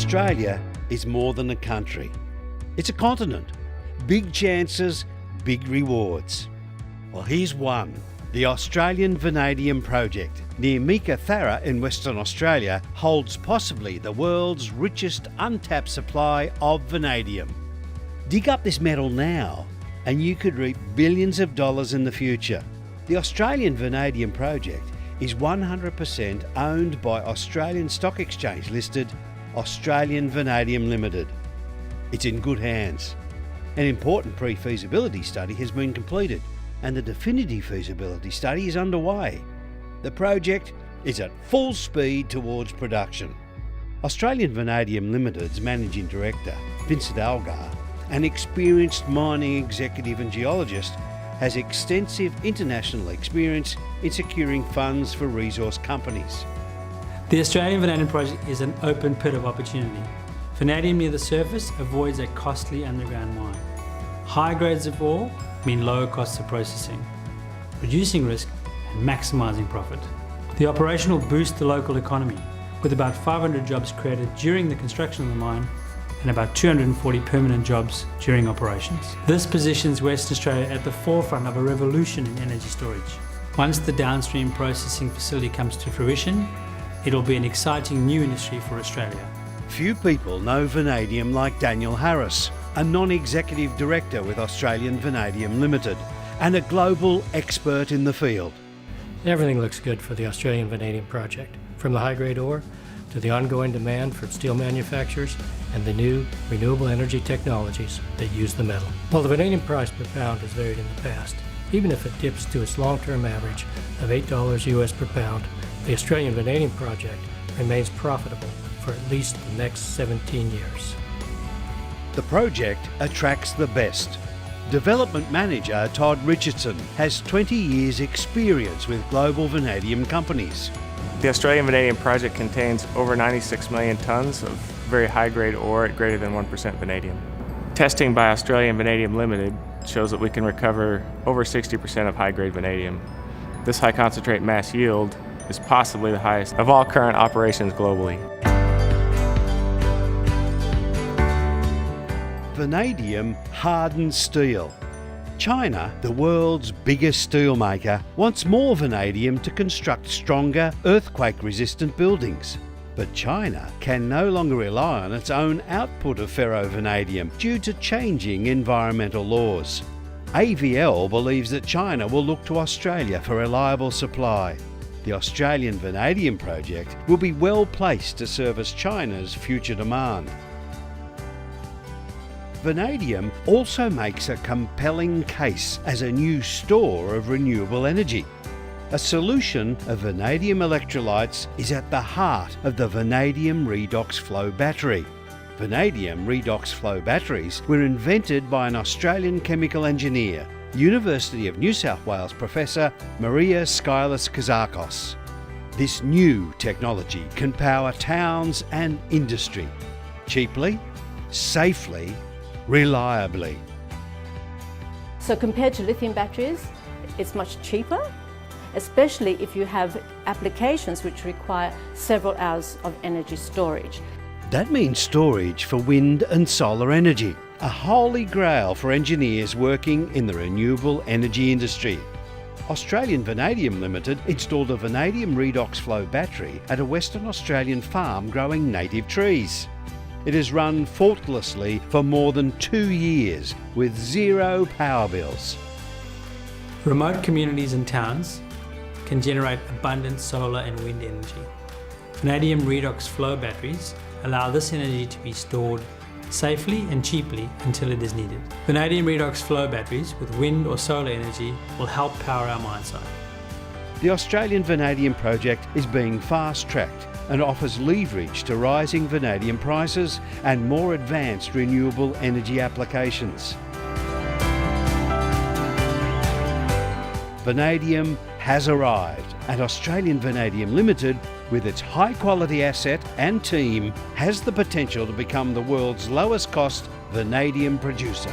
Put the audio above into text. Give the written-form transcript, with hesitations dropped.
Australia is more than a country. It's a continent. Big chances, big rewards. Well, here's one. The Australian Vanadium Project near Meekatharra in Western Australia holds possibly the world's richest untapped supply of vanadium. Dig up this metal now and you could reap billions of dollars in the future. The Australian Vanadium Project is 100% owned by Australian Stock Exchange listed Australian Vanadium Limited. It's in good hands. An important pre-feasibility study has been completed and the definitive feasibility study is underway. The project is at full speed towards production. Australian Vanadium Limited's Managing Director, Vincent Algar, an experienced mining executive and geologist, has extensive international experience in securing funds for resource companies. The Australian Vanadium Project is an open pit of opportunity. Vanadium near the surface avoids a costly underground mine. High grades of ore mean lower costs of processing, reducing risk and maximising profit. The operation will boost the local economy, with about 500 jobs created during the construction of the mine and about 240 permanent jobs during operations. This positions Western Australia at the forefront of a revolution in energy storage. Once the downstream processing facility comes to fruition, it'll be an exciting new industry for Australia. Few people know vanadium like Daniel Harris, a non-executive director with Australian Vanadium Limited and a global expert in the field. Everything looks good for the Australian Vanadium Project, from the high-grade ore to the ongoing demand for steel manufacturers and the new renewable energy technologies that use the metal. While the vanadium price per pound has varied in the past, even if it dips to its long-term average of $8 US per pound, the Australian Vanadium Project remains profitable for at least the next 17 years. The project attracts the best. Development Manager Todd Richardson has 20 years' experience with global vanadium companies. The Australian Vanadium Project contains over 96 million tonnes of very high-grade ore at greater than 1% vanadium. Testing by Australian Vanadium Limited shows that we can recover over 60% of high-grade vanadium. This high concentrate mass yield is possibly the highest of all current operations globally. Vanadium hardens steel. China, the world's biggest steel maker, wants more vanadium to construct stronger, earthquake-resistant buildings. But China can no longer rely on its own output of ferrovanadium due to changing environmental laws. AVL believes that China will look to Australia for reliable supply. The Australian Vanadium Project will be well placed to service China's future demand. Vanadium also makes a compelling case as a new store of renewable energy. A solution of vanadium electrolytes is at the heart of the vanadium redox flow battery. Vanadium redox flow batteries were invented by an Australian chemical engineer, University of New South Wales Professor Maria Skylas-Kazakos. This new technology can power towns and industry cheaply, safely, reliably. So compared to lithium batteries, it's much cheaper, especially if you have applications which require several hours of energy storage. That means storage for wind and solar energy, a holy grail for engineers working in the renewable energy industry. Australian Vanadium Limited installed a vanadium redox flow battery at a Western Australian farm growing native trees. It has run faultlessly for more than 2 years with zero power bills. Remote communities and towns can generate abundant solar and wind energy. Vanadium redox flow batteries allow this energy to be stored safely and cheaply until it is needed. Vanadium redox flow batteries with wind or solar energy will help power our mine site. The Australian Vanadium Project is being fast-tracked and offers leverage to rising vanadium prices and more advanced renewable energy applications. Vanadium has arrived, and Australian Vanadium Limited, with its high-quality asset and team, has the potential to become the world's lowest-cost vanadium producer.